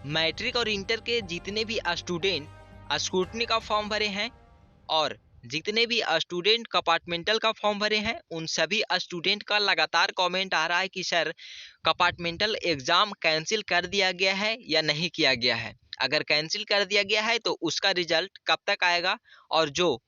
Matric और inter के जितने भी स्टूडेंट स्क्रूटनी का फॉर्म भरे हैं और जितने भी स्टूडेंट कंपार्टमेंटल का फॉर्म भरे हैं, उन सभी स्टूडेंट का लगातार कमेंट आ रहा है कि सर कंपार्टमेंटल एग्जाम कैंसिल कर दिया गया है या नहीं किया गया है। अगर कैंसिल कर दिया गया है तो उसका रिजल्ट कब तक आएगा, और जो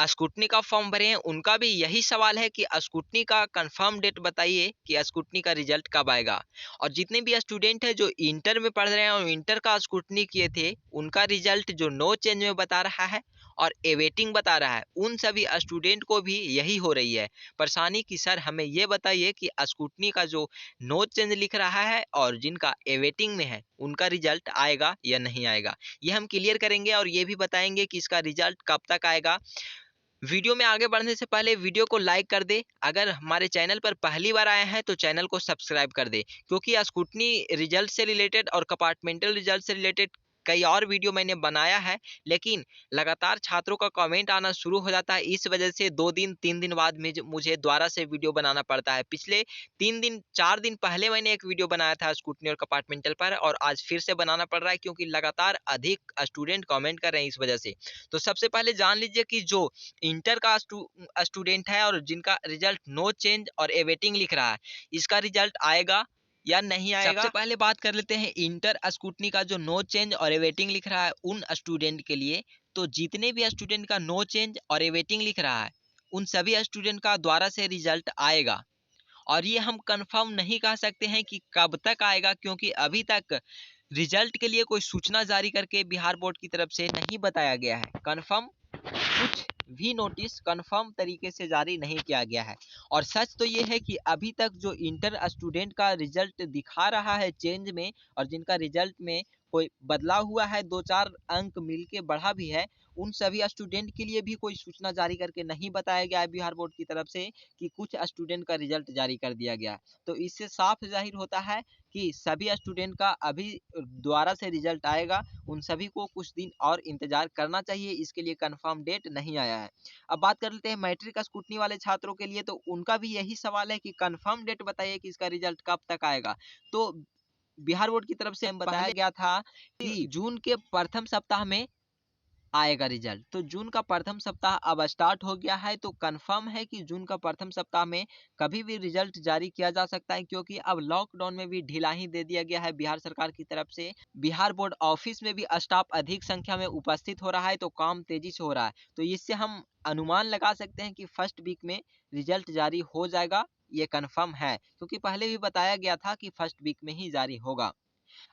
स्कूटनी का फॉर्म भरे हैं उनका भी यही सवाल है कि स्कूटनी का कंफर्म डेट बताइए कि स्कूटनी का रिजल्ट कब आएगा। और जितने भी स्टूडेंट हैं जो इंटर में पढ़ रहे हैं और इंटर का स्कूटनी किए थे, उनका रिजल्ट जो नो चेंज में बता रहा है और एवेटिंग बता रहा है, उन सभी स्टूडेंट को भी यही हो रही है परेशानी कि सर हमें ये बताइए कि स्कूटनी का जो नो चेंज लिख रहा है और जिनका एवेटिंग में है उनका रिजल्ट आएगा या नहीं आएगा। ये हम क्लियर करेंगे और ये भी बताएंगे कि इसका रिजल्ट कब तक आएगा। वीडियो में आगे बढ़ने से पहले वीडियो को लाइक कर दे। अगर हमारे चैनल पर पहली बार आए हैं तो चैनल को सब्सक्राइब कर दे, क्योंकि स्कूटनी रिजल्ट से रिलेटेड और कंपार्टमेंटल रिजल्ट से रिलेटेड कई और वीडियो मैंने बनाया है, लेकिन लगातार छात्रों का कमेंट आना शुरू हो जाता है। इस वजह से 2 दिन 3 दिन बाद मुझे दोबारा से वीडियो बनाना पड़ता है। पिछले 3 दिन 4 दिन पहले मैंने एक वीडियो बनाया था स्कूटनी और कंपार्टमेंटल पर, और आज फिर से बनाना पड़ रहा है क्योंकि लगातार अधिक स्टूडेंट कमेंट कर रहे हैं इस वजह से। तो सबसे पहले जान लीजिए कि जो इंटर का स्टूडेंट है और जिनका रिजल्ट नो चेंज और एवेटिंग लिख रहा है, इसका रिजल्ट आएगा या नहीं आएगा। सबसे पहले बात कर लेते हैं इंटर स्कूटनी का जो नो चेंज और एवेटिंग लिख रहा है उन स्टूडेंट के लिए। तो जितने भी स्टूडेंट का नो चेंज और एवेटिंग लिख रहा है, उन सभी स्टूडेंट का दोबारा से रिजल्ट आएगा। और ये हम कंफर्म नहीं कह सकते हैं कि कब तक आएगा, क्योंकि अभी तक रिजल्ट के लिए कोई सूचना जारी करके बिहार बोर्ड की तरफ से नहीं बताया गया है। कंफर्म कुछ भी नोटिस कंफर्म तरीके से जारी नहीं किया गया है। और सच तो ये है कि अभी तक जो इंटर स्टूडेंट का रिजल्ट दिखा रहा है चेंज में, और जिनका रिजल्ट में कोई बदलाव हुआ है, 2-4 अंक मिलके बढ़ा भी है, उन सभी स्टूडेंट के लिए भी कोई सूचना जारी करके नहीं बताया गया है बिहार बोर्ड की तरफ से कि कुछ स्टूडेंट का रिजल्ट जारी कर दिया गया है। तो इससे साफ जाहिर होता है कि सभी स्टूडेंट का अभी दोबारा से रिजल्ट आएगा। उन सभी को कुछ दिन और इंतजार करना चाहिए, इसके लिए कंफर्म डेट नहीं आया है। अब बात कर लेते हैं मैट्रिक स्कूटनी वाले छात्रों के लिए, तो उनका भी यही सवाल है कि कंफर्म डेट बताइए कि इसका रिजल्ट कब तक आएगा। तो बिहार बोर्ड की तरफ से बताया गया था कि जून के प्रथम सप्ताह में आएगा रिजल्ट। तो जून का प्रथम सप्ताह अब स्टार्ट हो गया है, तो कंफर्म है कि जून का प्रथम सप्ताह में कभी भी रिजल्ट जारी किया जा सकता है, क्योंकि अब लॉकडाउन में भी ढिलाई दे दिया गया है बिहार सरकार की तरफ से। बिहार बोर्ड ऑफिस में भी स्टाफ अधिक संख्या में उपस्थित हो रहा है, तो काम तेजी से हो रहा है। तो इससे हम अनुमान लगा सकते हैं कि फर्स्ट वीक में रिजल्ट जारी हो जाएगा। ये कंफर्म है, क्योंकि पहले भी बताया गया था कि फर्स्ट वीक में ही जारी होगा।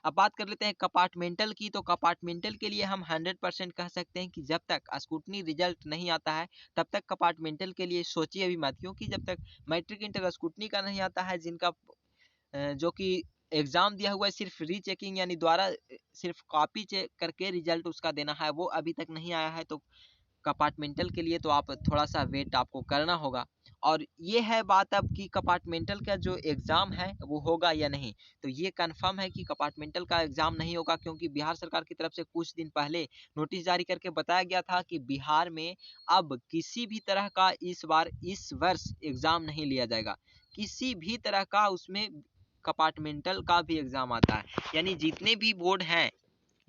अब बात कर लेते हैं कंपार्टमेंटल की, तो कंपार्टमेंटल के लिए हम 100% कह सकते हैं कि जब तक स्कूटनी रिजल्ट नहीं आता है तब तक कंपार्टमेंटल के लिए सोचिए भी मत, क्योंकि जब तक मैट्रिक इंटर स्कूटनी का नहीं आता है, जिनका जो कि एग्जाम दिया हुआ है सिर्फ रीचेकिंग यानी द्वारा सिर्फ कॉपी चेक करके रिजल्ट उसका देना है, वो अभी तक नहीं आया है। तो कंपार्टमेंटल के लिए तो आप थोड़ा सा वेट आपको करना होगा। और ये है बात अब कि कंपार्टमेंटल का जो एग्ज़ाम है वो होगा या नहीं। तो ये कंफर्म है कि कंपार्टमेंटल का एग्ज़ाम नहीं होगा, क्योंकि बिहार सरकार की तरफ से कुछ दिन पहले नोटिस जारी करके बताया गया था कि बिहार में अब किसी भी तरह का इस बार इस वर्ष एग्ज़ाम नहीं लिया जाएगा। किसी भी तरह का उसमें कंपार्टमेंटल का भी एग्ज़ाम आता है, यानी जितने भी बोर्ड हैं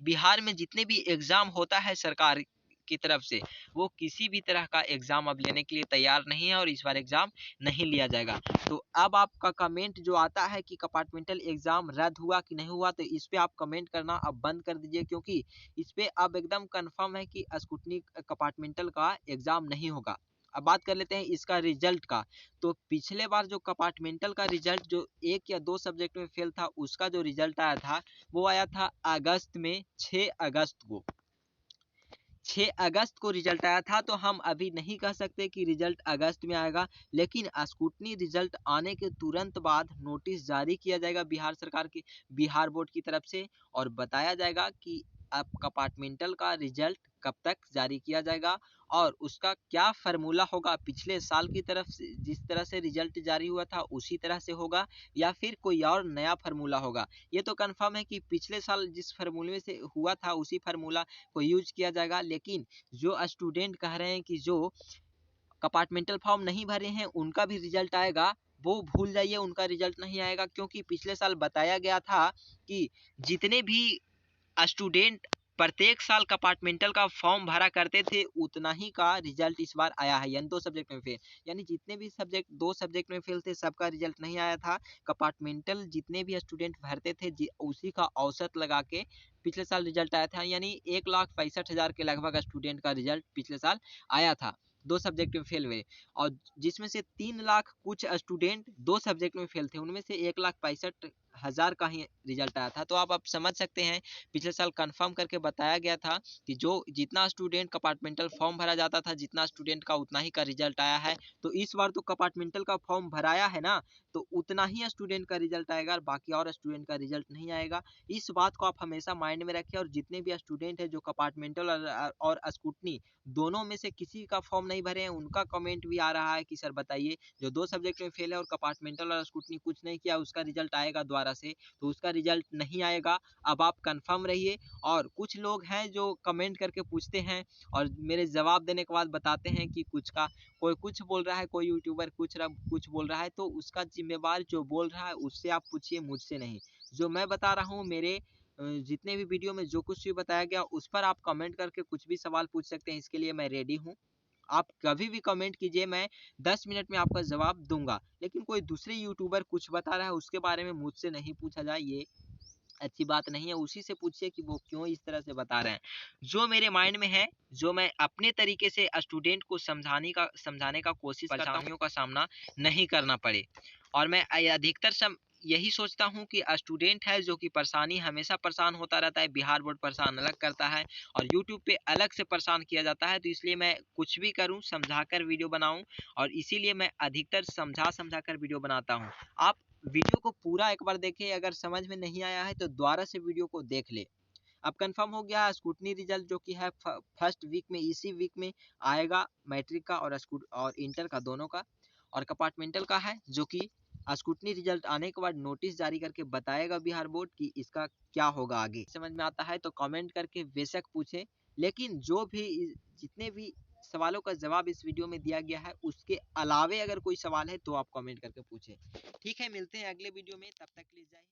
बिहार में, जितने भी एग्ज़ाम होता है सरकार की तरफ से, वो किसी भी तरह का एग्ज़ाम अब लेने के लिए तैयार नहीं है और इस बार एग्ज़ाम नहीं लिया जाएगा। तो अब आपका कमेंट जो आता है कि कंपार्टमेंटल एग्ज़ाम रद्द हुआ कि नहीं हुआ, तो इस पे आप कमेंट करना अब बंद कर दीजिए, क्योंकि इस पे अब एकदम कंफर्म है कि स्कूटनी कंपार्टमेंटल का एग्ज़ाम नहीं होगा। अब बात कर लेते हैं इसका रिजल्ट का। तो पिछले बार जो कंपार्टमेंटल का रिजल्ट जो 1 या 2 सब्जेक्ट में फेल था, उसका जो रिजल्ट आया था वो आया था अगस्त में, 6 अगस्त को। 6 अगस्त को रिजल्ट आया था। तो हम अभी नहीं कह सकते कि रिजल्ट अगस्त में आएगा, लेकिन स्कूटनी रिजल्ट आने के तुरंत बाद नोटिस जारी किया जाएगा बिहार सरकार की, बिहार बोर्ड की तरफ से, और बताया जाएगा कि अब कंपार्टमेंटल का रिजल्ट कब तक जारी किया जाएगा और उसका क्या फार्मूला होगा। पिछले साल की तरफ से जिस तरह से रिजल्ट जारी हुआ था उसी तरह से होगा, या फिर कोई और नया फार्मूला होगा। ये तो कंफर्म है कि पिछले साल जिस फार्मूले से हुआ था उसी फार्मूला को यूज किया जाएगा। लेकिन जो स्टूडेंट कह रहे हैं कि जो कंपार्टमेंटल फॉर्म नहीं भरे हैं उनका भी रिजल्ट आएगा, वो भूल जाइए, उनका रिजल्ट नहीं आएगा, क्योंकि पिछले साल बताया गया था कि जितने भी स्टूडेंट प्रत्येक साल कंपार्टमेंटल का फॉर्म भरा करते थे उतना ही का रिजल्ट इस बार आया है, यानी 2 सब्जेक्ट में फेल। यानी जितने भी सब्जेक्ट 2 सब्जेक्ट में फेल थे सबका रिजल्ट नहीं आया था। कंपार्टमेंटल जितने भी स्टूडेंट भरते थे उसी का औसत लगा के पिछले साल रिजल्ट आया था, यानी 1,65,000 के लगभग स्टूडेंट का रिजल्ट पिछले साल आया था 2 सब्जेक्ट में फेल हुए। और जिसमें से 3 लाख कुछ स्टूडेंट 2 सब्जेक्ट में फेल थे, उनमें से 1,65,000 का ही रिजल्ट आया था। तो आप समझ सकते हैं पिछले साल कंफर्म करके बताया गया था कि जो जितना स्टूडेंट कंपार्टमेंटल फॉर्म भरा जाता था जितना स्टूडेंट का उतना ही का रिजल्ट आया है। तो इस बार तो कंपार्टमेंटल का फॉर्म भराया है ना, तो उतना ही स्टूडेंट का रिजल्ट आएगा और बाकी और स्टूडेंट का रिजल्ट नहीं आएगा। इस बात को आप हमेशा माइंड में रखें। और जितने भी स्टूडेंट है जो कंपार्टमेंटल और स्कूटनी दोनों में से किसी का फॉर्म नहीं भरे हैं, उनका कमेंट भी आ रहा है कि सर बताइए जो 2 सब्जेक्ट में फेल है और कंपार्टमेंटल और स्कूटनी कुछ नहीं किया उसका रिजल्ट आएगा दोबारा से, तो उसका रिजल्ट नहीं आएगा। अब आप कंफर्म रहिए। और कुछ लोग हैं जो कमेंट करके पूछते हैं और मेरे जवाब देने के बाद बताते हैं कि कुछ का कोई कुछ बोल रहा है, कोई यूट्यूबर कुछ बोल रहा है, तो उसका जिम्मेवार जो बोल रहा है उससे आप पूछिए, मुझसे नहीं। जो मैं बता रहा हूँ मेरे जितने भी वीडियो में जो कुछ भी बताया गया उस पर आप कमेंट करके कुछ भी सवाल पूछ सकते हैं, इसके लिए मैं रेडी हूँ। आप कभी भी कमेंट कीजिए, मैं 10 मिनट में आपका जवाब दूंगा। लेकिन कोई दूसरे यूट्यूबर कुछ बता रहा है उसके बारे में मुझसे नहीं पूछा जाए, ये अच्छी बात नहीं है। उसी से पूछिए कि वो क्यों इस तरह से बता रहे हैं। जो मेरे माइंड में है, जो मैं अपने तरीके से स्टूडेंट को समझाने का कोशिश करता हूँ, परेशानियों का सामना नहीं करना पड़े। और मैं अधिकतर यही सोचता हूँ कि स्टूडेंट है जो कि परेशानी हमेशा परेशान होता रहता है, बिहार बोर्ड परेशान अलग करता है और यूट्यूब पे अलग से परेशान किया जाता है। तो इसलिए मैं कुछ भी करूँ समझा कर वीडियो बनाऊँ, और इसीलिए मैं अधिकतर समझा कर वीडियो बनाता हूँ। आप वीडियो को पूरा एक बार देखें, अगर समझ में नहीं आया है तो दोबारा से वीडियो को देख ले। अब कंफर्म हो गया स्कूटनी रिजल्ट जो कि है फर्स्ट वीक में, इसी वीक में आएगा, मैट्रिक का और इंटर का दोनों का। और कंपार्टमेंटल का है जो कि स्कूटनी रिजल्ट आने के बाद नोटिस जारी करके बताएगा बिहार बोर्ड कि इसका क्या होगा आगे। समझ में आता है तो कमेंट करके बेशक पूछे, लेकिन जो भी जितने भी सवालों का जवाब इस वीडियो में दिया गया है उसके अलावे अगर कोई सवाल है तो आप कमेंट करके पूछे। ठीक है, मिलते हैं अगले वीडियो में, तब तक के लिए जय हिंद।